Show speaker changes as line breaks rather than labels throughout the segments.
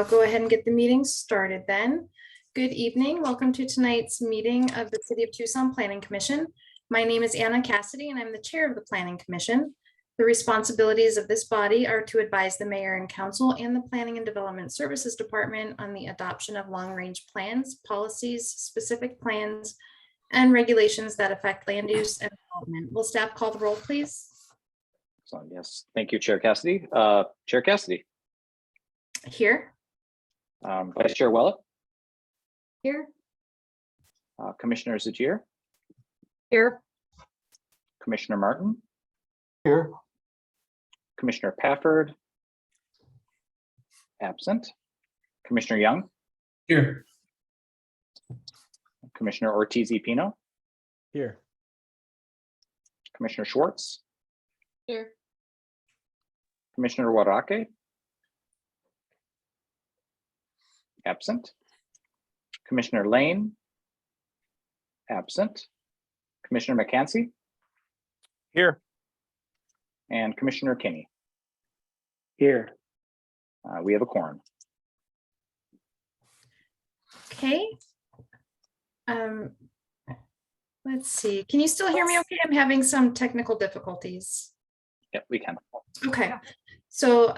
I'll go ahead and get the meeting started then. Good evening. Welcome to tonight's meeting of the City of Tucson Planning Commission. My name is Anna Cassidy and I'm the chair of the Planning Commission. The responsibilities of this body are to advise the mayor and council and the Planning and Development Services Department on the adoption of long-range plans, policies, specific plans, and regulations that affect land use and development. Will staff call the roll, please?
So, yes, thank you, Chair Cassidy. Chair Cassidy.
Here.
Vice Chair Willett.
Here.
Commissioner Zagier.
Here.
Commissioner Martin.
Here.
Commissioner Pafford. Absent. Commissioner Young.
Here.
Commissioner Ortiz-Pino.
Here.
Commissioner Schwartz.
Here.
Commissioner Warake. Absent. Commissioner Lane. Absent. Commissioner McCancy.
Here.
And Commissioner Kinney.
Here.
We have a quorum.
Okay. Let's see. Can you still hear me okay? I'm having some technical difficulties.
Yep, we can.
Okay. So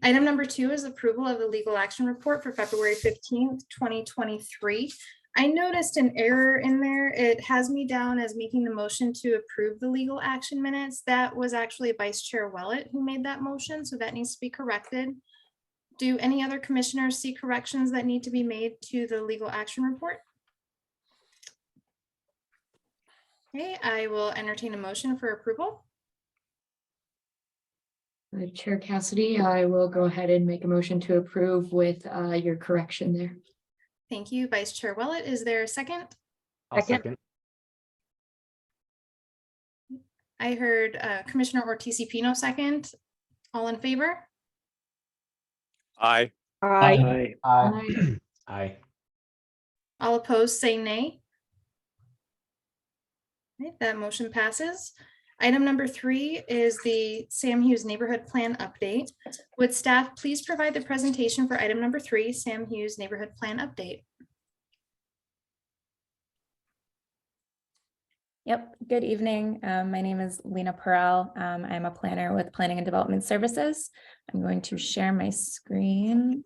item number 2 is approval of the legal action report for February 15th, 2023. I noticed an error in there. It has me down as making the motion to approve the legal action minutes. That was actually Vice Chair Willett who made that motion, so that needs to be corrected. Do any other commissioners see corrections that need to be made to the legal action report? Okay, I will entertain a motion for approval.
Chair Cassidy, I will go ahead and make a motion to approve with your correction there.
Thank you, Vice Chair Willett. Is there a second?
Second.
I heard Commissioner Ortiz-Pino second. All in favor?
Aye.
Aye.
Aye. Aye.
All opposed, say nay. Okay, that motion passes. Item number 3 is the Sam Hughes Neighborhood Plan update. Would staff please provide the presentation for item number 3, Sam Hughes Neighborhood Plan update?
Yep, good evening. My name is Lena Perel. I'm a planner with Planning and Development Services. I'm going to share my screen.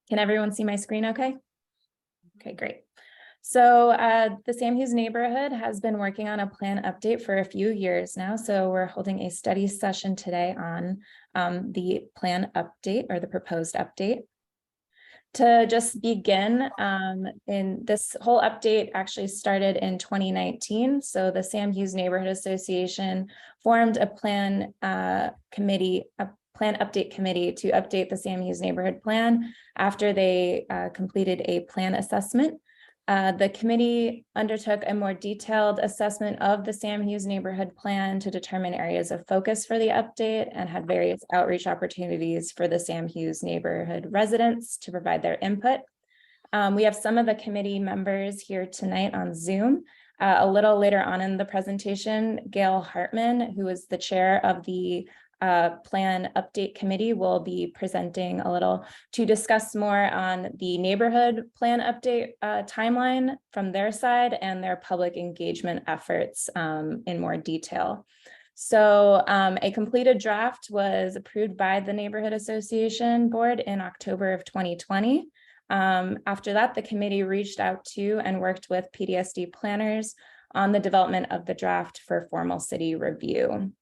Can everyone see my screen okay? Okay, great. So the Sam Hughes neighborhood has been working on a plan update for a few years now. So we're holding a study session today on the plan update or the proposed update. To just begin, in this whole update actually started in 2019. So the Sam Hughes Neighborhood Association formed a plan update committee to update the Sam Hughes neighborhood plan after they completed a plan assessment. The committee undertook a more detailed assessment of the Sam Hughes neighborhood plan to determine areas of focus for the update and had various outreach opportunities for the Sam Hughes neighborhood residents to provide their input. We have some of the committee members here tonight on Zoom. A little later on in the presentation, Gail Hartman, who is the chair of the plan update committee, will be presenting a little to discuss more on the neighborhood plan update timeline from their side and their public engagement efforts in more detail. So a completed draft was approved by the Neighborhood Association Board in October of 2020. After that, the committee reached out to and worked with PDSD planners on the development of the draft for formal city review.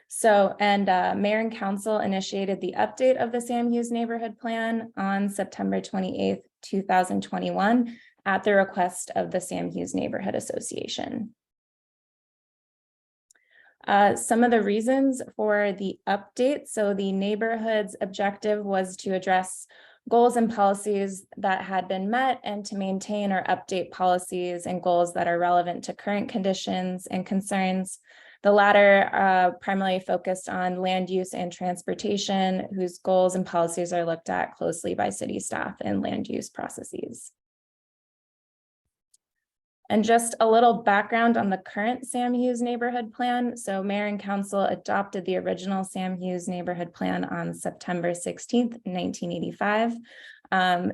So, and Mayor and Council initiated the update of the Sam Hughes Neighborhood Plan on September 28th, 2021 at the request of the Sam Hughes Neighborhood Association. Some of the reasons for the update. So the neighborhood's objective was to address goals and policies that had been met and to maintain or update policies and goals that are relevant to current conditions and concerns. The latter primarily focused on land use and transportation, whose goals and policies are looked at closely by city staff and land use processes. And just a little background on the current Sam Hughes neighborhood plan. So Mayor and Council adopted the original Sam Hughes neighborhood plan on September 16th, 1985.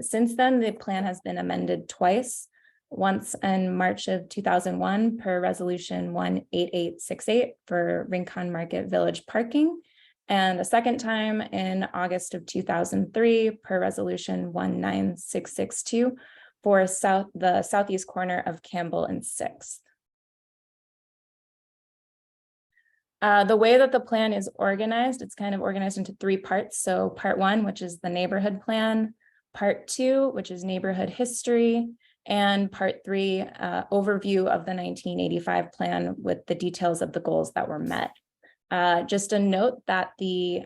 Since then, the plan has been amended twice, once in March of 2001 per resolution 18868 for Rincon Market Village parking, and a second time in August of 2003 per resolution 19662 for the southeast corner of Campbell and 6th. The way that the plan is organized, it's kind of organized into 3 parts. So part 1, which is the neighborhood plan, part 2, which is neighborhood history, and part 3, overview of the 1985 plan with the details of the goals that were met. Just a note that the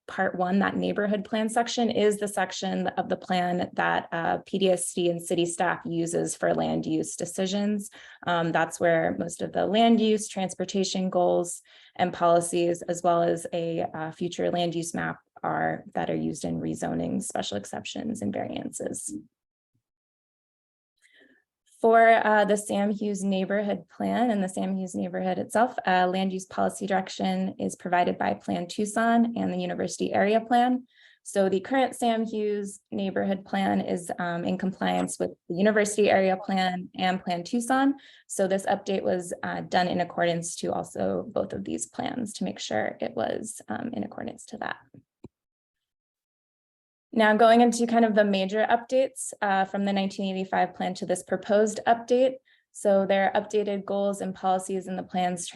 part 1, that neighborhood plan section, is the section of the plan that PDSD and city staff uses for land use decisions. That's where most of the land use, transportation goals, and policies, as well as a future land use map that are used in rezoning, special exceptions, and variances. For the Sam Hughes neighborhood plan and the Sam Hughes neighborhood itself, land use policy direction is provided by Plan Tucson and the University Area Plan. So the current Sam Hughes neighborhood plan is in compliance with the University Area Plan and Plan Tucson. So this update was done in accordance to also both of these plans to make sure it was in accordance to that. Now going into kind of the major updates from the 1985 plan to this proposed update. So there are updated goals and policies in the plan's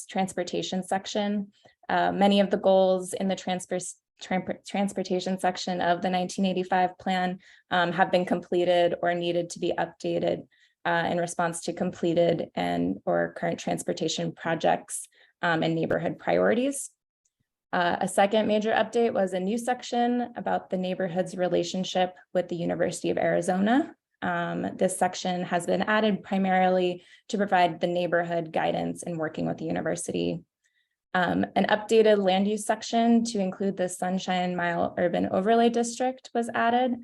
transportation section. Many of the goals in the transportation section of the 1985 plan have been completed or needed to be updated in response to completed or current transportation projects and neighborhood priorities. A second major update was a new section about the neighborhood's relationship with the University of Arizona. This section has been added primarily to provide the neighborhood guidance in working with the university. An updated land use section to include the Sunshine Mile Urban Overlay District was added.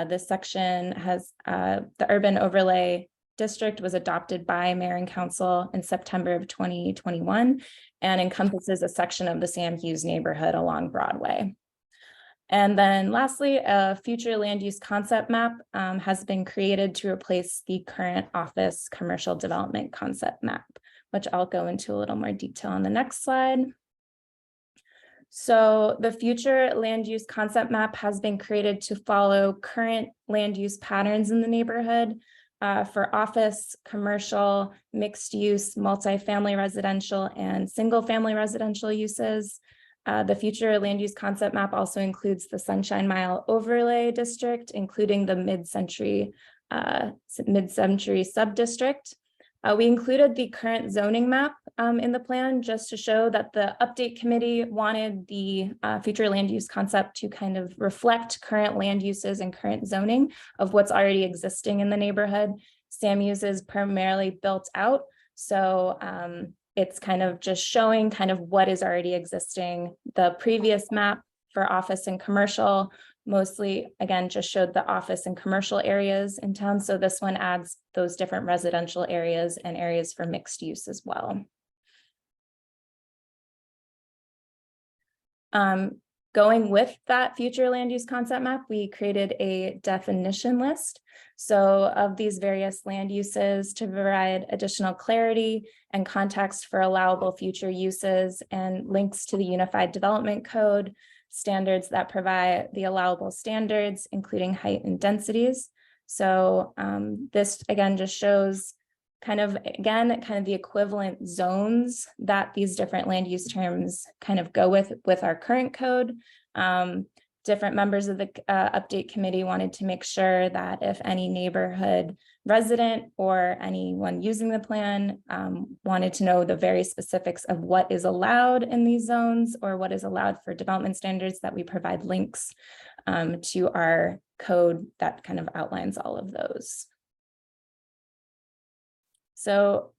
This section has the Urban Overlay District was adopted by Mayor and Council in September of 2021 and encompasses a section of the Sam Hughes neighborhood along Broadway. And then lastly, a future land use concept map has been created to replace the current office commercial development concept map, which I'll go into a little more detail on the next slide. So the future land use concept map has been created to follow current land use patterns in the neighborhood for office, commercial, mixed use, multifamily residential, and single family residential uses. The future land use concept map also includes the Sunshine Mile Overlay District, including the mid-century sub-district. We included the current zoning map in the plan just to show that the update committee wanted the future land use concept to kind of reflect current land uses and current zoning of what's already existing in the neighborhood. Sam Hughes is primarily built out, so it's kind of just showing kind of what is already existing. The previous map for office and commercial mostly, again, just showed the office and commercial areas in town. So this one adds those different residential areas and areas for mixed use as well. Going with that future land use concept map, we created a definition list. So of these various land uses to provide additional clarity and context for allowable future uses and links to the Unified Development Code, standards that provide the allowable standards, including height and densities. So this again just shows kind of the equivalent zones that these different land use terms kind of go with our current code. Different members of the update committee wanted to make sure that if any neighborhood resident or anyone using the plan wanted to know the very specifics of what is allowed in these zones or what is allowed for development standards, that we provide links to our code that kind of outlines all of those. So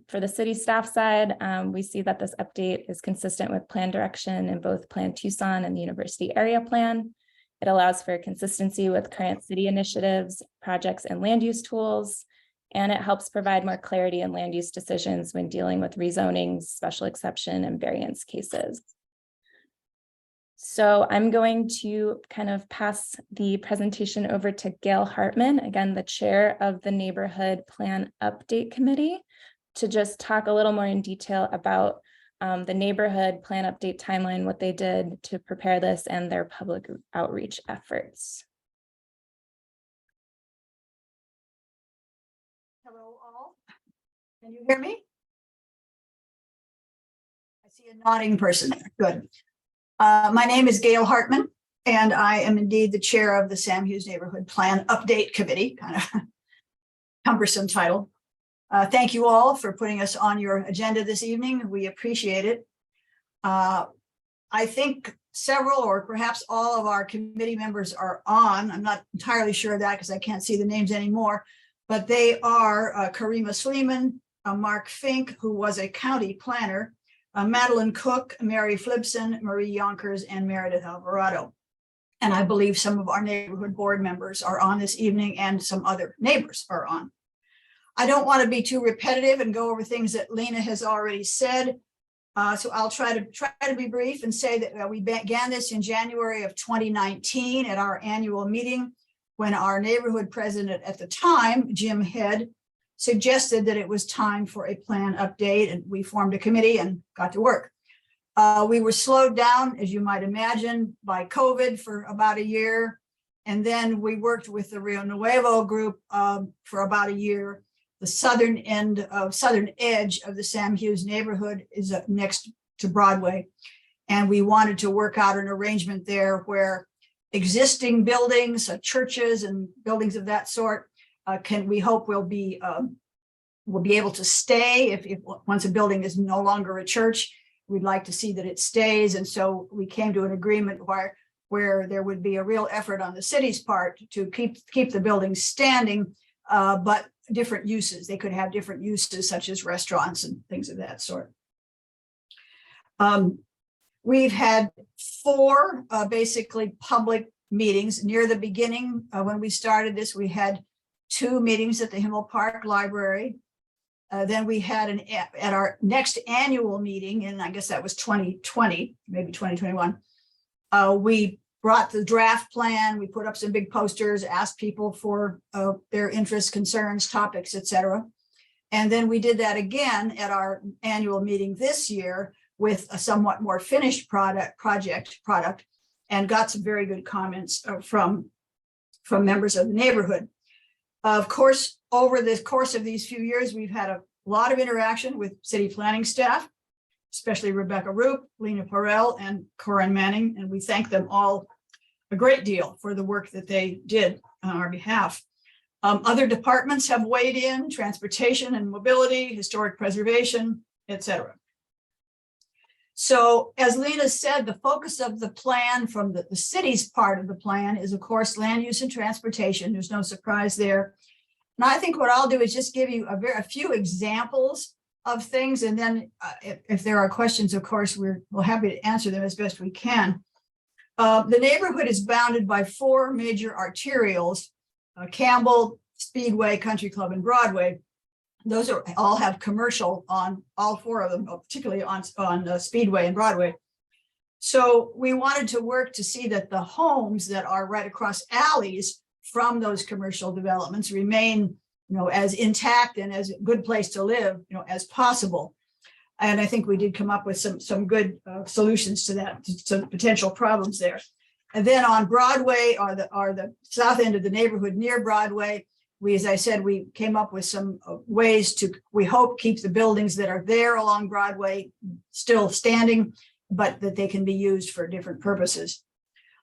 for the city staff side, we see that this update is consistent with plan direction in both Plan Tucson and the University Area Plan. It allows for consistency with current city initiatives, projects, and land use tools. and it helps provide more clarity in land use decisions when dealing with rezonings, special exception, and variance cases. So I'm going to kind of pass the presentation over to Gail Hartman, again, the chair of the Neighborhood Plan Update Committee, to just talk a little more in detail about the neighborhood plan update timeline, what they did to prepare this, and their public outreach efforts.
Hello, all. Can you hear me? I see a nodding person there. Good. My name is Gail Hartman, and I am indeed the chair of the Sam Hughes Neighborhood Plan Update Committee, kind of cumbersome title. Thank you all for putting us on your agenda this evening. We appreciate it. I think several or perhaps all of our committee members are on. I'm not entirely sure of that because I can't see the names anymore, but they are Karima Sleeman, Mark Fink, who was a county planner, Madeline Cook, Mary Flipson, Marie Yonkers, and Meredith Alvarado. And I believe some of our neighborhood board members are on this evening and some other neighbors are on. I don't want to be too repetitive and go over things that Lena has already said. So I'll try to be brief and say that we began this in January of 2019 at our annual meeting, when our neighborhood president at the time, Jim Head, suggested that it was time for a plan update, and we formed a committee and got to work. We were slowed down, as you might imagine, by COVID for about a year. And then we worked with the Rio Nuevo group for about a year. The southern edge of the Sam Hughes neighborhood is next to Broadway. And we wanted to work out an arrangement there where existing buildings, churches and buildings of that sort, we hope will be able to stay if once a building is no longer a church. We'd like to see that it stays. And so we came to an agreement where there would be a real effort on the city's part to keep the buildings standing, but different uses. They could have different uses such as restaurants and things of that sort. We've had 4 basically public meetings. Near the beginning, when we started this, we had 2 meetings at the Himmel Park Library. Then we had at our next annual meeting, and I guess that was 2020, maybe 2021, we brought the draft plan. We put up some big posters, asked people for their interests, concerns, topics, etc. And then we did that again at our annual meeting this year with a somewhat more finished product, and got some very good comments from members of the neighborhood. Of course, over the course of these few years, we've had a lot of interaction with city planning staff, especially Rebecca Roop, Lena Perel, and Corinne Manning, and we thank them all a great deal for the work that they did on our behalf. Other departments have weighed in: transportation and mobility, historic preservation, etc. So as Lena said, the focus of the plan from the city's part of the plan is, of course, land use and transportation. There's no surprise there. And I think what I'll do is just give you a few examples of things. And then if there are questions, of course, we're happy to answer them as best we can. The neighborhood is bounded by 4 major arterials: Campbell, Speedway, Country Club, and Broadway. Those all have commercial on all 4 of them, particularly on Speedway and Broadway. So we wanted to work to see that the homes that are right across alleys from those commercial developments remain, as intact and as a good place to live, as possible. And I think we did come up with some good solutions to that, to potential problems there. And then on Broadway, or the south end of the neighborhood near Broadway, as I said, we came up with some ways to, we hope, keep the buildings that are there along Broadway still standing, but that they can be used for different purposes.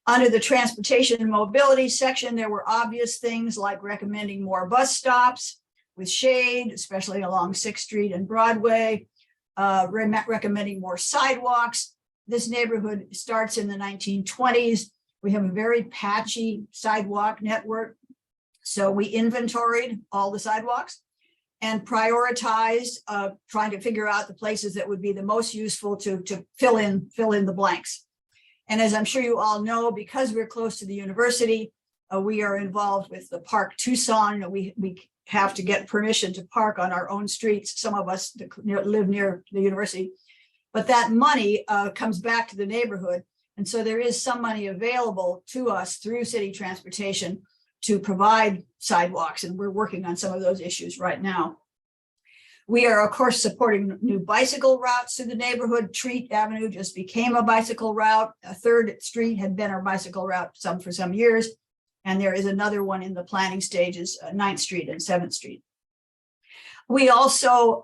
Under the transportation and mobility section, there were obvious things like recommending more bus stops with shade, especially along 6th Street and Broadway, recommending more sidewalks. This neighborhood starts in the 1920s. We have a very patchy sidewalk network. So we inventoried all the sidewalks and prioritized trying to figure out the places that would be the most useful to fill in the blanks. And as I'm sure you all know, because we're close to the university, we are involved with the Park Tucson. We have to get permission to park on our own streets. Some of us live near the university, but that money comes back to the neighborhood. And so there is some money available to us through city transportation to provide sidewalks. And we're working on some of those issues right now. We are, of course, supporting new bicycle routes through the neighborhood. Treat Avenue just became a bicycle route. A 3rd Street had been our bicycle route for some years. And there is another one in the planning stages, 9th Street and 7th Street. We also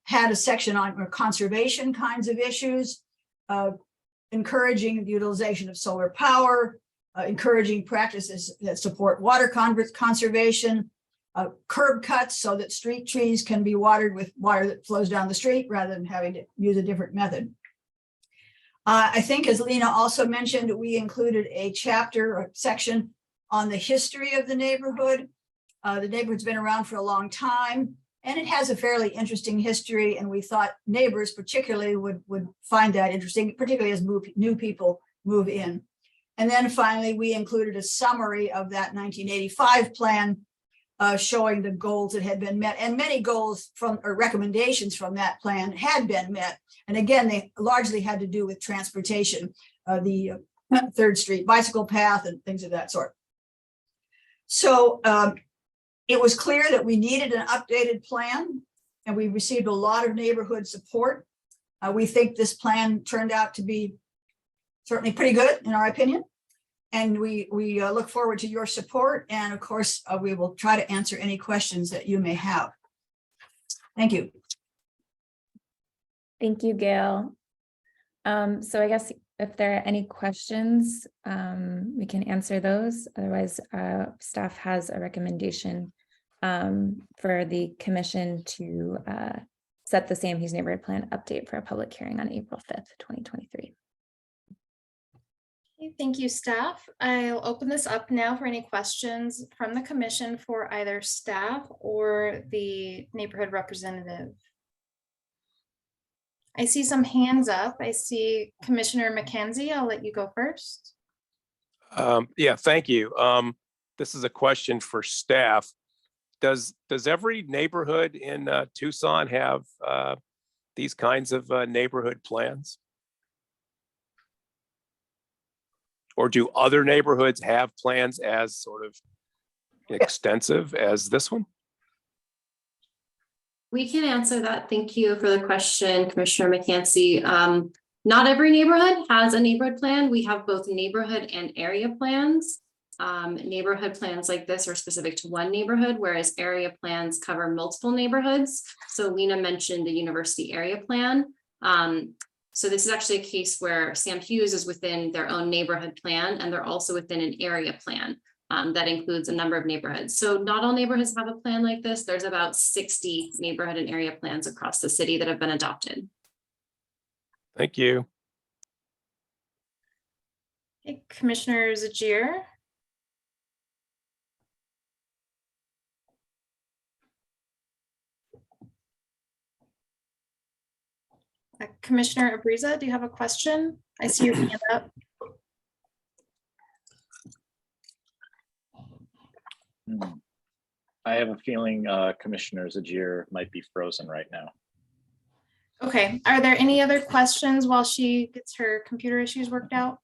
had a section on conservation kinds of issues, encouraging the utilization of solar power, encouraging practices that support water conservation, curb cuts so that street trees can be watered with water that flows down the street rather than having to use a different method. I think, as Lena also mentioned, we included a chapter or section on the history of the neighborhood. The neighborhood's been around for a long time, and it has a fairly interesting history, and we thought neighbors particularly would find that interesting, particularly as new people move in. And then finally, we included a summary of that 1985 plan showing the goals that had been met, and many goals from or recommendations from that plan had been met. And again, they largely had to do with transportation, the 3rd Street bicycle path and things of that sort. So it was clear that we needed an updated plan, and we received a lot of neighborhood support. We think this plan turned out to be certainly pretty good in our opinion. And we look forward to your support. And of course, we will try to answer any questions that you may have. Thank you.
Thank you, Gail. So I guess if there are any questions, we can answer those. Otherwise, staff has a recommendation for the commission to set the Sam Hughes Neighborhood Plan update for a public hearing on April 5th, 2023.
Okay, thank you, staff. I'll open this up now for any questions from the commission for either staff or the neighborhood representative. I see some hands up. I see Commissioner McKenzie. I'll let you go first.
Yeah, thank you. This is a question for staff. Does every neighborhood in Tucson have these kinds of neighborhood plans? Or do other neighborhoods have plans as sort of extensive as this one?
We can answer that. Thank you for the question, Commissioner McKenzie. Not every neighborhood has a neighborhood plan. We have both neighborhood and area plans. Neighborhood plans like this are specific to one neighborhood, whereas area plans cover multiple neighborhoods. So Lena mentioned the university area plan. So this is actually a case where Sam Hughes is within their own neighborhood plan, and they're also within an area plan that includes a number of neighborhoods. So not all neighborhoods have a plan like this. There's about 60 neighborhood and area plans across the city that have been adopted.
Thank you.
Okay, Commissioner Zajir. Commissioner Abriza, do you have a question? I see your hand up.
I have a feeling Commissioner Zajir might be frozen right now.
Okay, are there any other questions while she gets her computer issues worked out?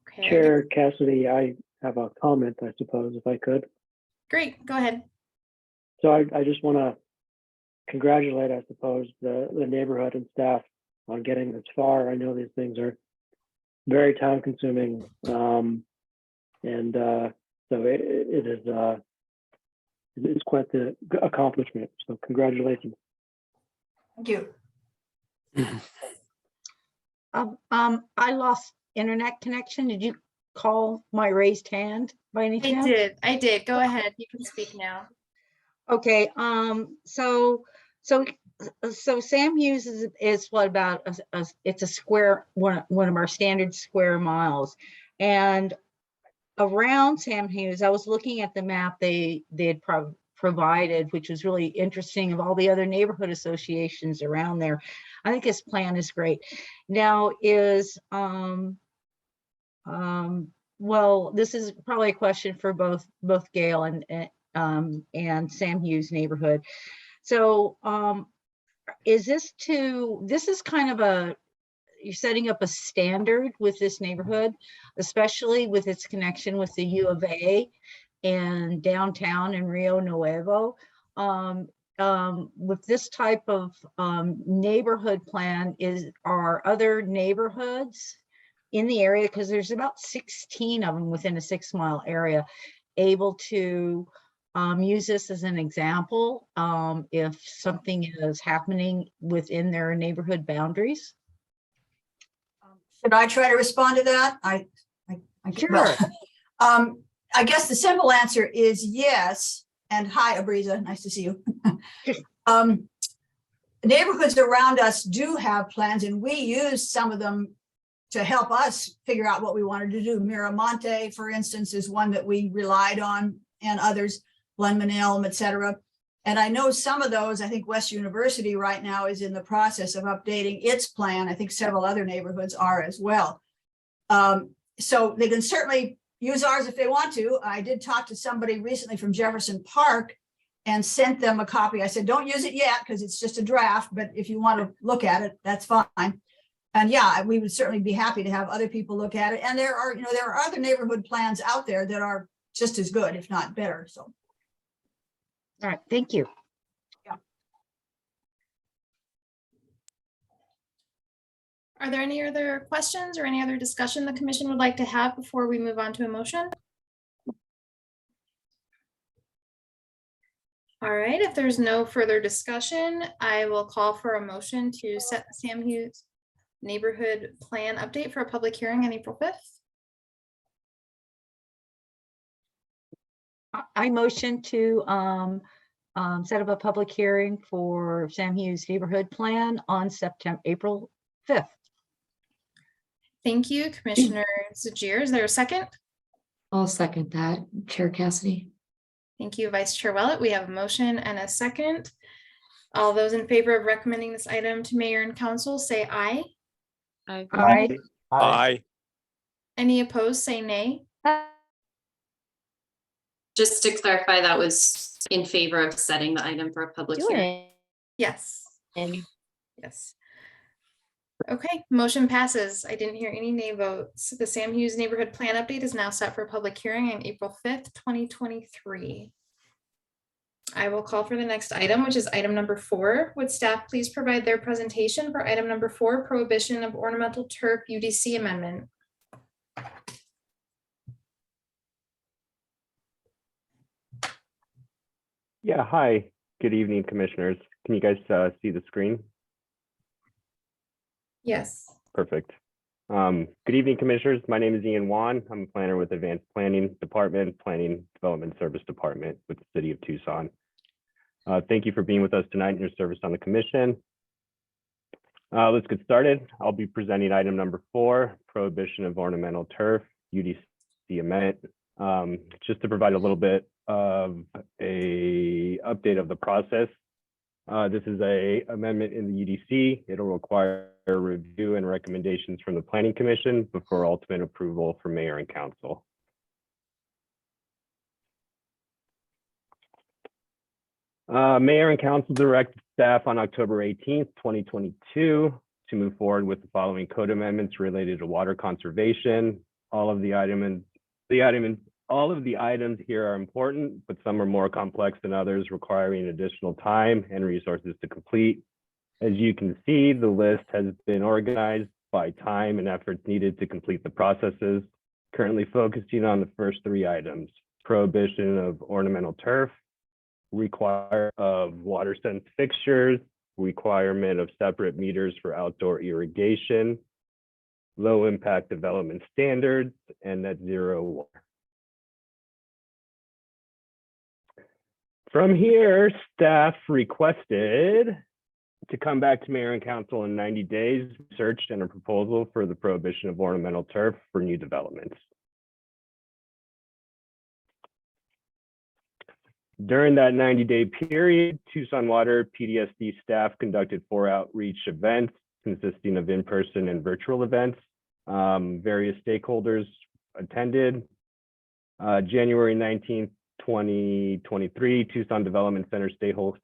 Okay,
Chair Cassidy, I have a comment, I suppose, if I could.
great, go ahead.
So I just want to congratulate, I suppose, the neighborhood and staff on getting this far. I know these things are very time consuming. So it's quite the accomplishment. So congratulations.
Thank you.
I lost internet connection. Did you call my raised hand by any chance?
I did. Go ahead. You can speak now.
Okay. So Sam Hughes is what about it's a square one of our standard square miles, and around Sam Hughes, I was looking at the map they had provided, which was really interesting, of all the other neighborhood associations around there. I think this plan is great. Now well, this is probably a question for both Gail and Sam Hughes neighborhood. So this is kind of you're setting up a standard with this neighborhood, especially with its connection with the U of A and downtown in Rio Nuevo. With this type of neighborhood plan, are other neighborhoods in the area, because there's about 16 of them within a 6-mile area, able to use this as an example if something is happening within their neighborhood boundaries?
Should I try to respond to that?
Sure.
I guess the simple answer is yes. And hi, Abriza, nice to see you. Neighborhoods around us do have plans, and we use some of them to help us figure out what we wanted to do. Miramonte, for instance, is one that we relied on, and others, Glenman Elm, et cetera. And I know some of those, I think West University right now is in the process of updating its plan. I think several other neighborhoods are as well. So they can certainly use ours if they want to. I did talk to somebody recently from Jefferson Park and sent them a copy. I said, don't use it yet because it's just a draft, but if you want to look at it, that's fine. And yeah, we would certainly be happy to have other people look at it. And there are other neighborhood plans out there that are just as good, if not better. So.
All right, thank you.
Yeah.
Are there any other questions or any other discussion the commission would like to have before we move on to a motion? All right, if there's no further discussion, I will call for a motion to set the Sam Hughes neighborhood plan update for a public hearing on April 5th.
I motion to set up a public hearing for Sam Hughes neighborhood plan on April 5th.
Thank you, Commissioner Zajir. Is there a second?
I'll second that, Chair Cassidy.
Thank you, Vice Chair Willett. We have a motion and a second. All those in favor of recommending this item to Mayor and Council say aye.
Aye.
Aye.
Any opposed, say nay.
Just to clarify, that was in favor of setting the item for a public hearing.
Yes. Yes. Okay, motion passes. I didn't hear any nay votes. The Sam Hughes neighborhood plan update is now set for a public hearing on April 5th, 2023. I will call for the next item, which is item number 4. Would staff please provide their presentation for item number 4, prohibition of ornamental turf UDC amendment?
Yeah, hi. Good evening, commissioners. Can you guys see the screen?
Yes.
Perfect. Good evening, commissioners. My name is Ian Wan. I'm a planner with Advanced Planning Department, Planning Development Service Department with the City of Tucson. Thank you for being with us tonight in your service on the commission. Let's get started. I'll be presenting item number 4, prohibition of ornamental turf, UDC amendment. Just to provide a little bit of a update of the process. This is a amendment in the UDC. It'll require review and recommendations from the Planning Commission before ultimate approval for Mayor and Council. Mayor and Council directed staff on October 18th, 2022 to move forward with the following code amendments related to water conservation. All of the items here are important, but some are more complex than others, requiring additional time and resources to complete. As you can see, the list has been organized by time and efforts needed to complete the processes, currently focusing on the first 3 items: prohibition of ornamental turf, require of water sense fixtures, requirement of separate meters for outdoor irrigation, low impact development standards, and net zero water. From here, staff requested to come back to Mayor and Council in 90 days, researched and a proposal for the prohibition of ornamental turf for new developments. During that 90-day period, Tucson Water PDSD staff conducted 4 outreach events consisting of in-person and virtual events. Various stakeholders attended. January 19th, 2023, Tucson Development Center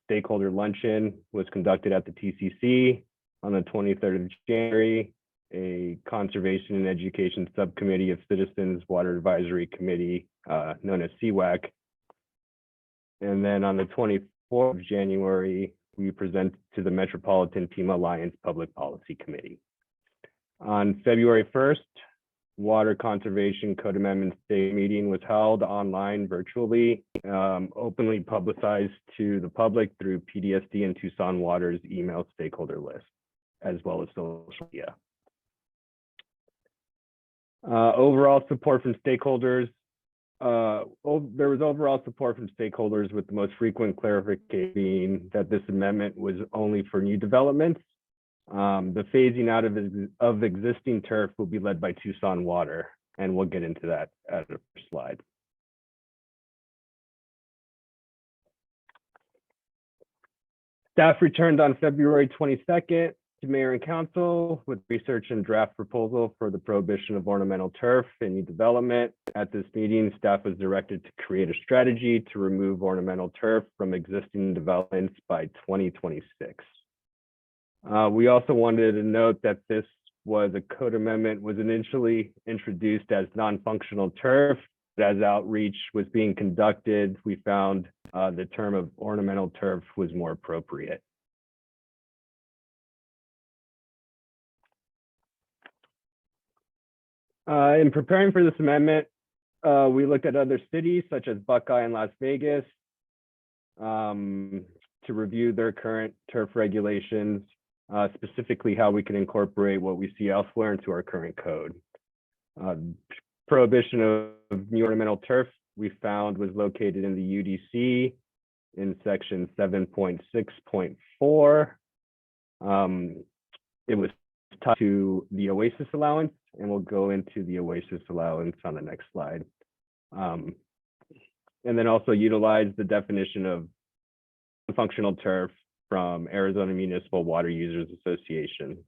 Stakeholder Luncheon was conducted at the TCC. On the 23rd of January, a Conservation and Education Subcommittee of Citizens Water Advisory Committee, known as CWAC. And then on the 24th of January, we presented to the Metropolitan Team Alliance Public Policy Committee. On February 1st, Water Conservation Code Amendment State meeting was held online virtually, openly publicized to the public through PDSD and Tucson Water's email stakeholder list, as well as social media. Overall support from stakeholders. There was overall support from stakeholders, with the most frequent clarification being that this amendment was only for new developments. The phasing out of existing turf will be led by Tucson Water, and we'll get into that at a slide. Staff returned on February 22nd to Mayor and Council with research and draft proposal for the prohibition of ornamental turf in new development. At this meeting, staff was directed to create a strategy to remove ornamental turf from existing developments by 2026. We also wanted to note that this was a code amendment, was initially introduced as non-functional turf, but as outreach was being conducted, we found the term of ornamental turf was more appropriate. In preparing for this amendment, we looked at other cities such as Buckeye and Las Vegas to review their current turf regulations, specifically how we can incorporate what we see elsewhere into our current code. Prohibition of new ornamental turf we found was located in the UDC in section 7.6.4. It was tied to the Oasis allowance, and we'll go into the Oasis allowance on the next slide. And then also utilize the definition of functional turf from Arizona Municipal Water Users Association,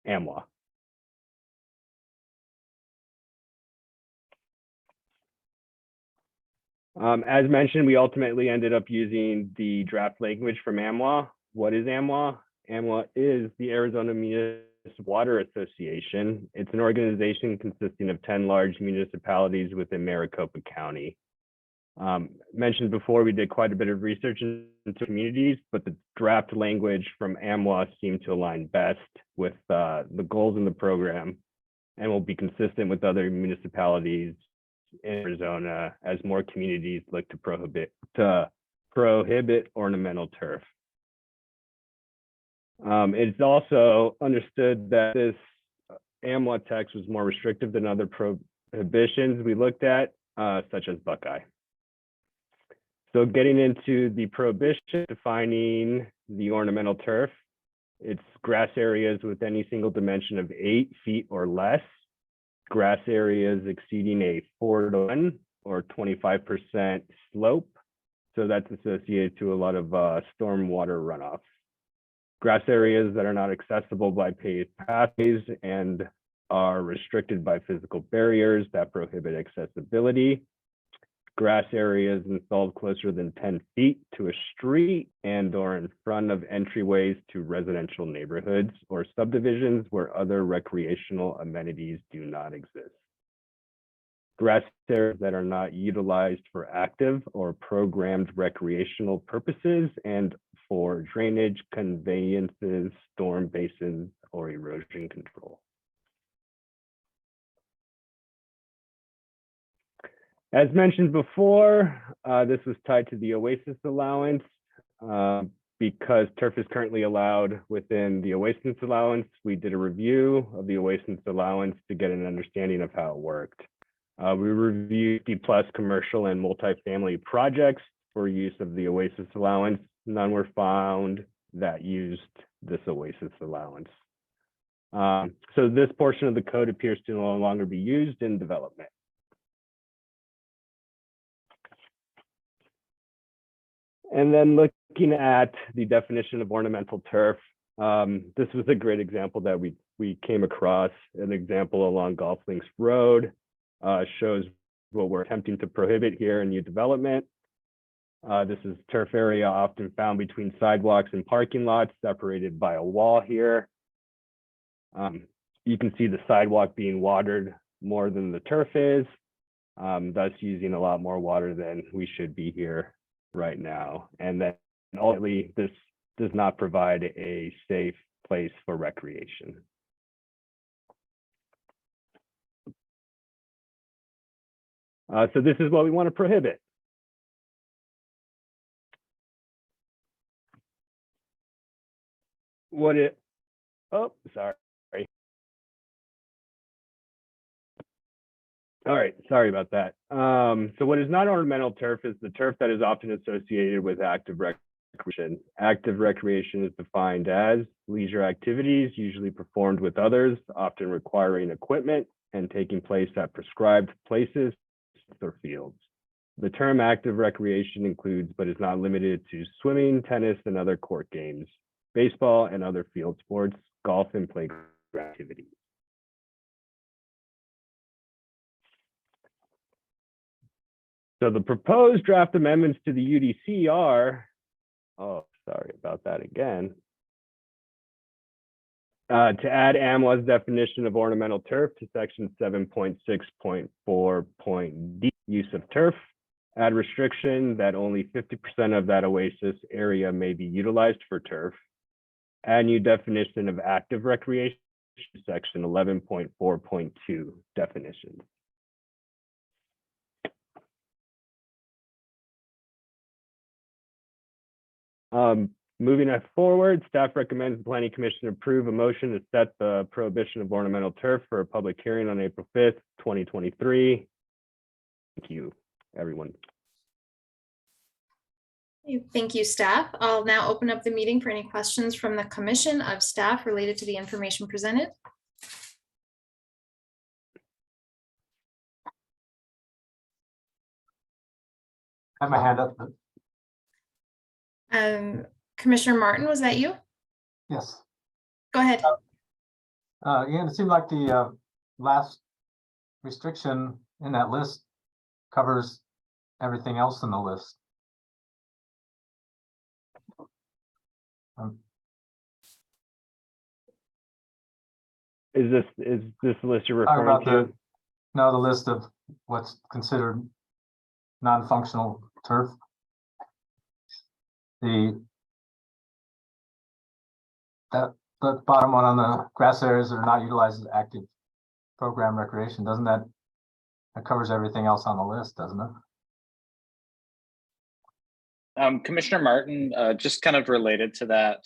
AMWA. As mentioned, we ultimately ended up using the draft language from AMWA. What is AMWA? AMWA is the Arizona Municipal Water Association. It's an organization consisting of 10 large municipalities within Maricopa County. Mentioned before, we did quite a bit of research into communities, but the draft language from AMWA seemed to align best with the goals in the program and will be consistent with other municipalities in Arizona as more communities look to prohibit ornamental turf. It's also understood that this AMWA text was more restrictive than other prohibitions we looked at, such as Buckeye. So getting into the prohibition, defining the ornamental turf, it's grass areas with any single dimension of 8 feet or less, grass areas exceeding a 4:1 or 25% slope. So that's associated to a lot of stormwater runoff. Grass areas that are not accessible by paved pathways and are restricted by physical barriers that prohibit accessibility. Grass areas installed closer than 10 feet to a street and or in front of entryways to residential neighborhoods or subdivisions where other recreational amenities do not exist. Grass areas that are not utilized for active or programmed recreational purposes and for drainage, conveyances, storm basins, or erosion control. As mentioned before, this was tied to the Oasis allowance. Because turf is currently allowed within the Oasis allowance, we did a review of the Oasis allowance to get an understanding of how it worked. We reviewed 50+ commercial and multifamily projects for use of the Oasis allowance. None were found that used this Oasis allowance. So this portion of the code appears to no longer be used in development. And then looking at the definition of ornamental turf, this was a great example that we came across. An example along Golf Links Road shows what we're attempting to prohibit here in new development. This is turf area often found between sidewalks and parking lots, separated by a wall here. You can see the sidewalk being watered more than the turf is, thus using a lot more water than we should be here right now. And then ultimately, this does not provide a safe place for recreation. So this is what we want to prohibit. Oh, sorry. All right, sorry about that. So what is not ornamental turf is the turf that is often associated with active recreation. Active recreation is defined as leisure activities, usually performed with others, often requiring equipment and taking place at prescribed places or fields. The term active recreation includes, but is not limited to, swimming, tennis, and other court games, baseball and other field sports, golf and playground activities. So the proposed draft amendments to the UDC are, oh, sorry about that again. To add AMWA's definition of ornamental turf to section 7.6.4.d, use of turf, add restriction that only 50% of that oasis area may be utilized for turf, add new definition of active recreation, section 11.4.2 definitions. Moving us forward, staff recommends the Planning Commission approve a motion to set the prohibition of ornamental turf for a public hearing on April 5th, 2023. Thank you, everyone.
Thank you, staff. I'll now open up the meeting for any questions from the commission of staff related to the information presented.
I have my hand up.
Commissioner Martin, was that you?
Yes.
Go ahead.
Ian, it seemed like the last restriction in that list covers everything else in the list.
Is this list you're
Talking
referring
about
to?
the list of what's considered non-functional turf. The bottom one on the grass areas that are not utilized as active program recreation, doesn't that covers everything else on the list, doesn't it?
Commissioner Martin, just kind of related to that.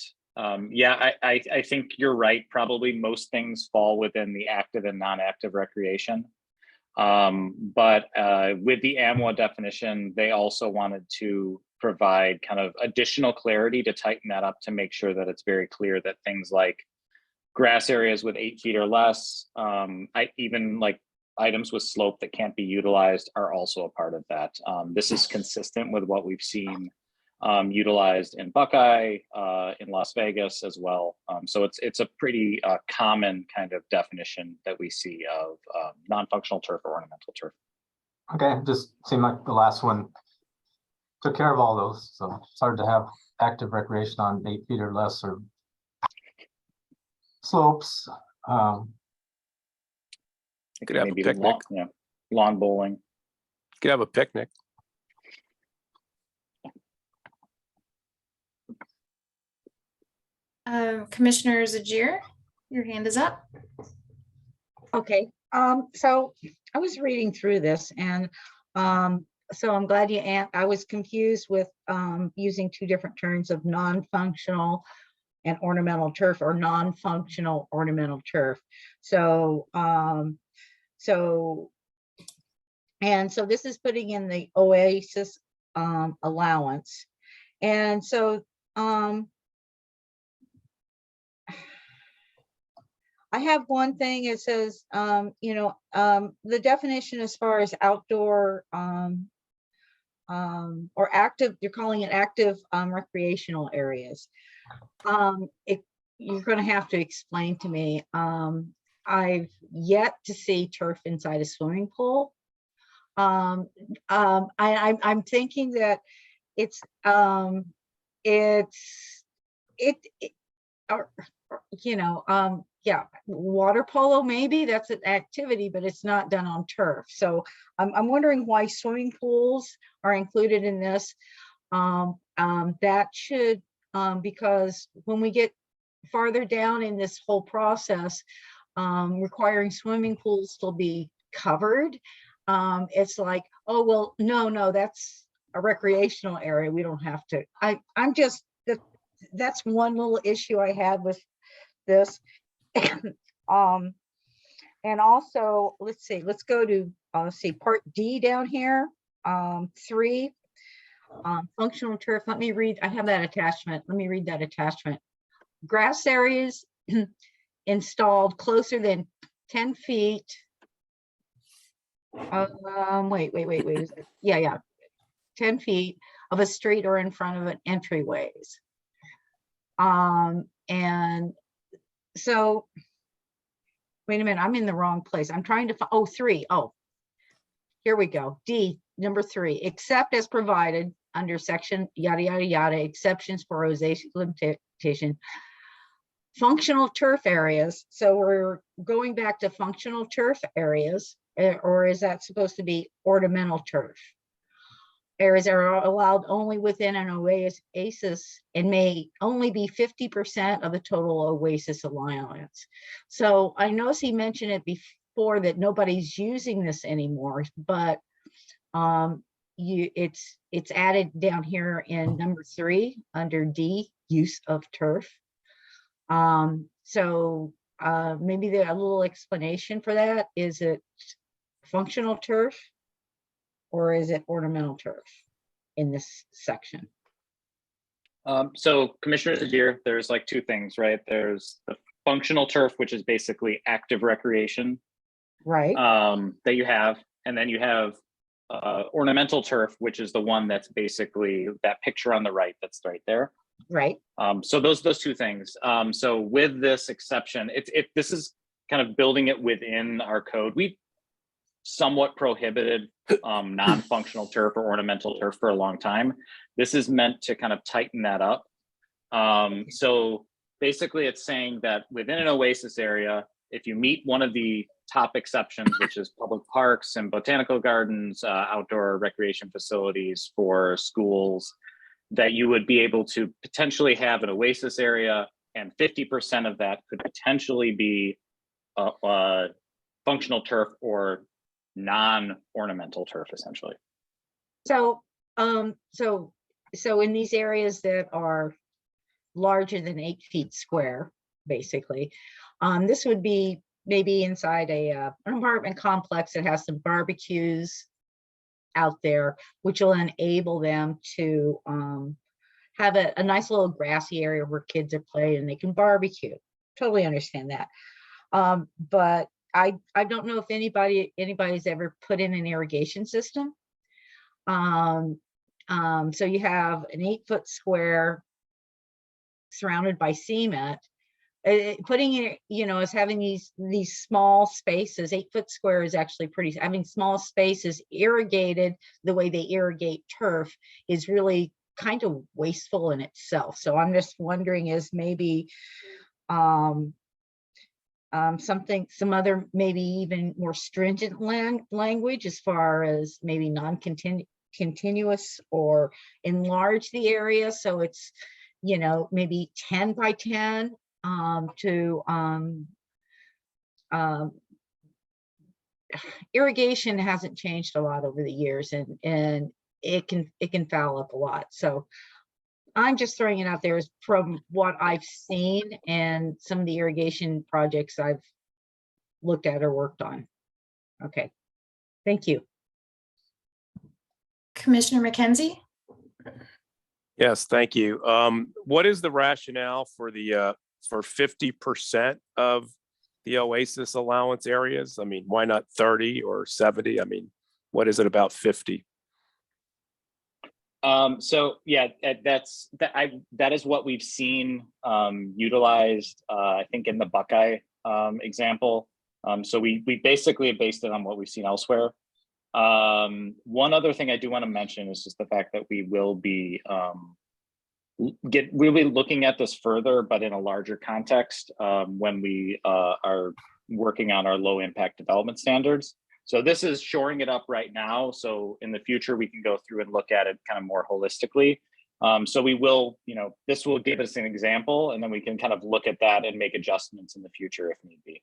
Yeah, I think you're right. Probably most things fall within the active and non-active recreation. But with the AMWA definition, they also wanted to provide kind of additional clarity to tighten that up to make sure that it's very clear that things like grass areas with 8 feet or less, even like items with slope that can't be utilized are also a part of that. This is consistent with what we've seen utilized in Buckeye, in Las Vegas as well. So it's a pretty common kind of definition that we see of non-functional turf or ornamental turf.
Okay, it just seemed like the last one took care of all those. So it's hard to have active recreation on 8 feet or less or slopes.
You could have a picnic.
Lawn bowling.
You could have a picnic.
Commissioner Zajir, your hand is up.
Okay, so I was reading through this and so I'm glad I was confused with using two different terms of non-functional and ornamental turf or non-functional ornamental turf. So so this is putting in the oasis allowance. And so I have one thing, it says, the definition as far as outdoor or active, you're calling it active recreational areas. You're going to have to explain to me. I've yet to see turf inside a swimming pool. I'm thinking that it's yeah, water polo, maybe that's an activity, but it's not done on turf. So I'm wondering why swimming pools are included in this. That should, because when we get farther down in this whole process, requiring swimming pools to be covered, it's like, oh, well, no, that's a recreational area. We don't have to. I'm just, that's one little issue I had with this. And also, let's see, let's go to part D down here, 3, functional turf. Let me read, I have that attachment. Let me read that attachment. Grass areas installed closer than 10 feet. Wait. Yeah. 10 feet of a street or in front of an entryways. And so, wait a minute, I'm in the wrong place. I'm trying to find, 3. Oh, here we go. D, number 3, except as provided under section yada, yada, yada, exceptions for rosacea limitation. Functional turf areas. So we're going back to functional turf areas, or is that supposed to be ornamental turf? Areas are allowed only within an oasis and may only be 50% of the total oasis allowance. So I noticed he mentioned it before that nobody's using this anymore, but it's added down here in number 3 under D, use of turf. So maybe there's a little explanation for that. Is it functional turf or is it ornamental turf in this section?
So Commissioner Zadir, there's like 2 things, right? There's the functional turf, which is basically active recreation,
right?
That you have, and then you have ornamental turf, which is the one that's basically that picture on the right that's right there.
Right.
So those 2 things. So with this exception, this is kind of building it within our code. We've somewhat prohibited non-functional turf or ornamental turf for a long time. This is meant to kind of tighten that up. So basically it's saying that within an oasis area, if you meet one of the top exceptions, which is public parks and botanical gardens, outdoor recreation facilities for schools, that you would be able to potentially have an oasis area, and 50% of that could potentially be functional turf or non-ornamental turf, essentially.
So, so in these areas that are larger than 8 feet square, basically, this would be maybe inside an apartment complex that has some barbecues out there, which will enable them to have a nice little grassy area where kids are playing and they can barbecue. Totally understand that. But I don't know if anybody's ever put in an irrigation system. So you have an 8 foot square surrounded by cement. Putting it, as having these small spaces. 8 foot square is actually pretty. Having small spaces irrigated the way they irrigate turf is really kind of wasteful in itself. So I'm just wondering, is maybe some other maybe even more stringent language as far as maybe non-continuous or enlarge the area so it's maybe 10 by 10 irrigation hasn't changed a lot over the years, and it can foul up a lot. So I'm just throwing it out there as from what I've seen and some of the irrigation projects I've looked at or worked on. Okay, thank you.
Commissioner McKenzie?
Yes, thank you. What is the rationale for the for 50% of the oasis allowance areas? I mean, why not 30 or 70? I mean, what is it about 50?
So yeah, that is what we've seen utilized, I think in the Buckeye example. So we basically based it on what we've seen elsewhere. One other thing I do want to mention is just the fact that we will be we'll be looking at this further, but in a larger context when we are working on our low impact development standards. So this is shoring it up right now. So in the future, we can go through and look at it kind of more holistically. So we will, this will give us an example, and then we can kind of look at that and make adjustments in the future if need be.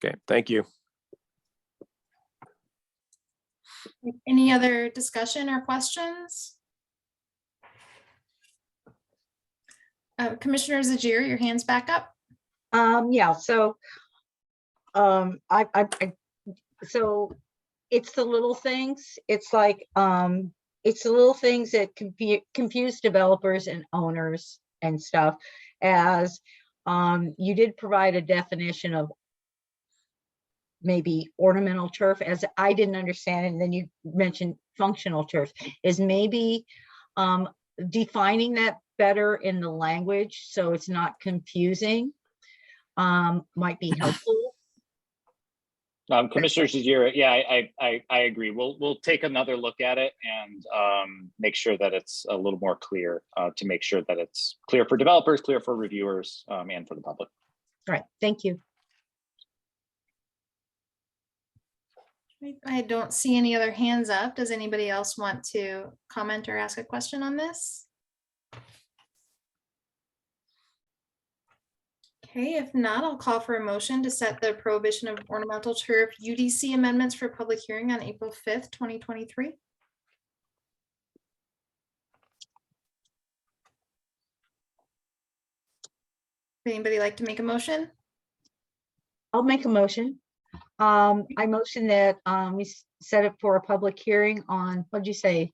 Okay, thank you.
Any other discussion or questions? Commissioner Zajir, your hand's back up.
Yeah, so so it's the little things. It's like it's the little things that confuse developers and owners and stuff. As you did provide a definition of maybe ornamental turf, as I didn't understand it, and then you mentioned functional turf. Is maybe defining that better in the language so it's not confusing might be helpful.
Commissioner Shajira, yeah, I agree. We'll take another look at it and make sure that it's a little more clear to make sure that it's clear for developers, clear for reviewers, and for the public.
All right, thank you.
I don't see any other hands up. Does anybody else want to comment or ask a question on this? Okay, if not, I'll call for a motion to set the prohibition of ornamental turf UDC amendments for public hearing on April 5th, 2023. Would anybody like to make a motion?
I'll make a motion. I motion that we set it for a public hearing on, what'd you say?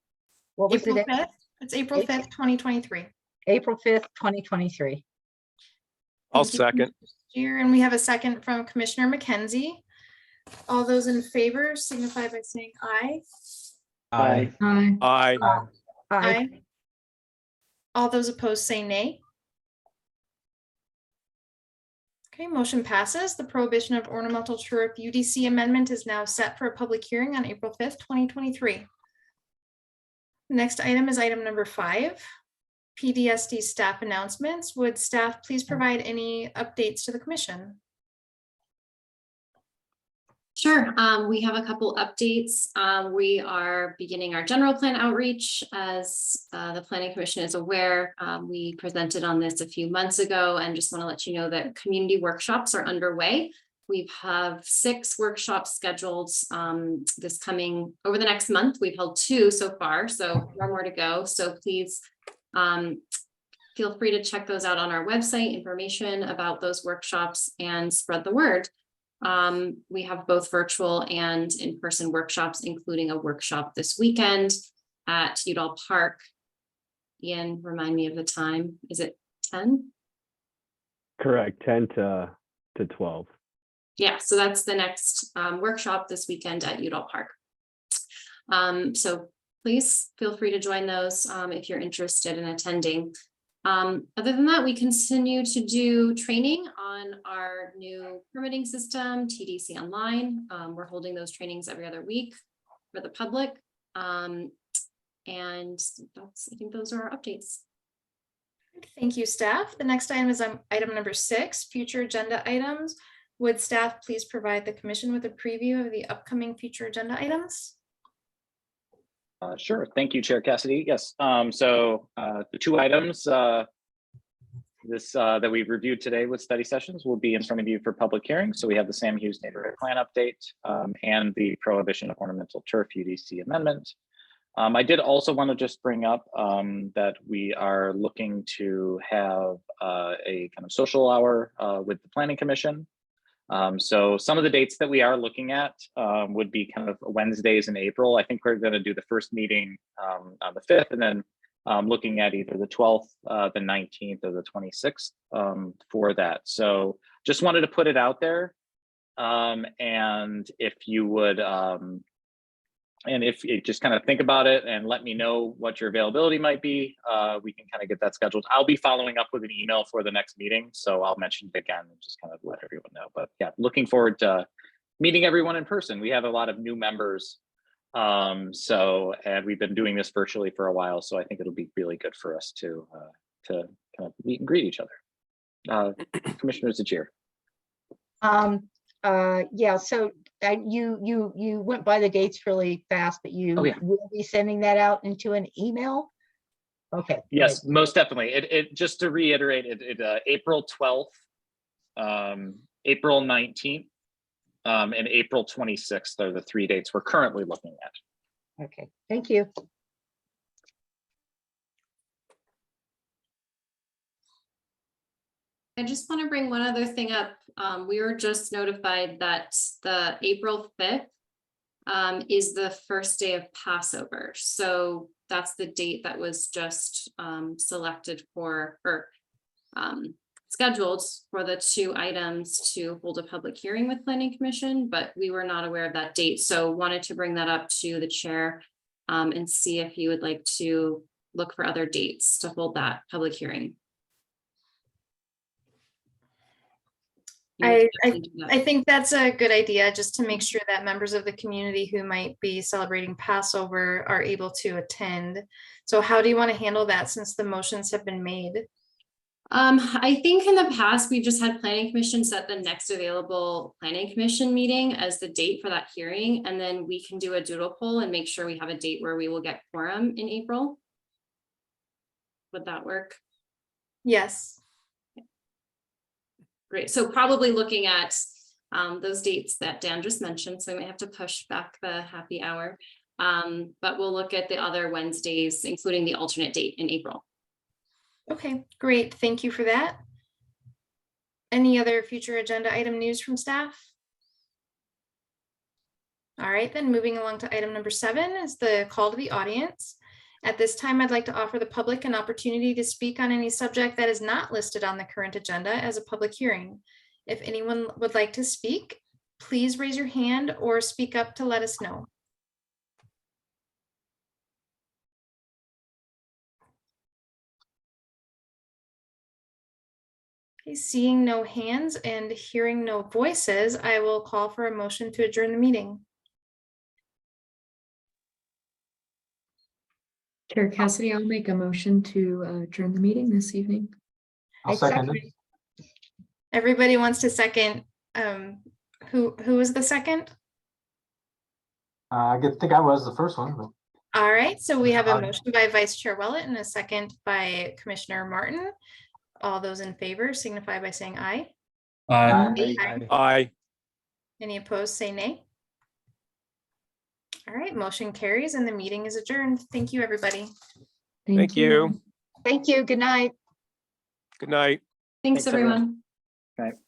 What was
April
the date?
5th. It's April 5th, 2023.
April 5th, 2023.
I'll
Thank you,
second.
Commissioner. And we have a second from Commissioner McKenzie. All those in favor signify by saying aye.
Aye.
Aye.
Aye.
Aye.
All those opposed say nay. Okay, motion passes. The prohibition of ornamental turf UDC amendment is now set for a public hearing on April 5th, 2023. Next item is item number 5, PDSD staff announcements. Would staff please provide any updates to the commission?
Sure. We have a couple updates. We are beginning our general plan outreach. As the Planning Commission is aware, we presented on this a few months ago, and just want to let you know that community workshops are underway. We have 6 workshops scheduled this coming over the next month. We've held 2 so far, so 4 more to go. So please feel free to check those out on our website, information about those workshops, and spread the word. We have both virtual and in-person workshops, including a workshop this weekend at Udall Park. Ian, remind me of the time. Is it 10?
Correct, 10 to 12.
Yeah, so that's the next workshop this weekend at Udall Park. So please feel free to join those if you're interested in attending. Other than that, we continue to do training on our new permitting system, TDC Online. We're holding those trainings every other week for the public. And I think those are our updates.
Thank you, staff. The next item is item number 6, future agenda items. Would staff please provide the commission with a preview of the upcoming future agenda items?
Sure. Thank you, Chair Cassidy. Yes. So the 2 items that we've reviewed today with study sessions will be in front of you for public hearing. So we have the Sam Hughes neighborhood plan update and the prohibition of ornamental turf UDC amendment. I did also want to just bring up that we are looking to have a kind of social hour with the Planning Commission. So some of the dates that we are looking at would be kind of Wednesdays in April. I think we're going to do the first meeting on the 5th, and then looking at either the 12th, the 19th, or the 26th for that. So just wanted to put it out there. And if you would And if you just kind of think about it and let me know what your availability might be, we can kind of get that scheduled. I'll be following up with an email for the next meeting, so I'll mention it again and just kind of let everyone know. But yeah, looking forward to meeting everyone in person. We have a lot of new members, and we've been doing this virtually for a while, so I think it'll be really good for us to kind of meet and greet each other. Commissioner Zachir.
Yeah, so you went by the dates really fast, but you will be sending that out into an email? Okay.
Yes, most definitely. It just to reiterate, April 12th, April 19th, and April 26th are the 3 dates we're currently looking at.
Okay, thank you.
I just want to bring one other thing up. We were just notified that the April 5th is the first day of Passover. So that's the date that was just selected for, or scheduled for the 2 items to hold a public hearing with Planning Commission, but we were not aware of that date. So wanted to bring that up to the chair and see if you would like to look for other dates to hold that public hearing.
I think that's a good idea, just to make sure that members of the community who might be celebrating Passover are able to attend. So how do you want to handle that since the motions have been made?
I think in the past, we just had Planning Commission set the next available Planning Commission meeting as the date for that hearing, and then we can do a doodle poll and make sure we have a date where we will get quorum in April. Would that work?
Yes.
Great, so probably looking at those dates that Dan just mentioned, so we may have to push back the happy hour. But we'll look at the other Wednesdays, including the alternate date in April.
Okay, great. Thank you for that. Any other future agenda item news from staff? All right, then moving along to item number 7 is the call to the audience. At this time, I'd like to offer the public an opportunity to speak on any subject that is not listed on the current agenda as a public hearing. If anyone would like to speak, please raise your hand or speak up to let us know. Okay, seeing no hands and hearing no voices, I will call for a motion to adjourn the meeting.
Chair Cassidy, I'll make a motion to adjourn the meeting this evening.
I'll second it.
Everybody wants to second. Who was the second?
I think I was the first one, but
All right, so we have a
Aye.
motion by Vice Chair Willett and a second by Commissioner Martin. All those in favor signify by saying aye.
Aye.
Any opposed, say nay. All right, motion carries and the meeting is adjourned. Thank you, everybody.
Thank you.
Thank you. Good night.
Good night.
Thanks,
Thanks, everyone.
everyone.
Okay.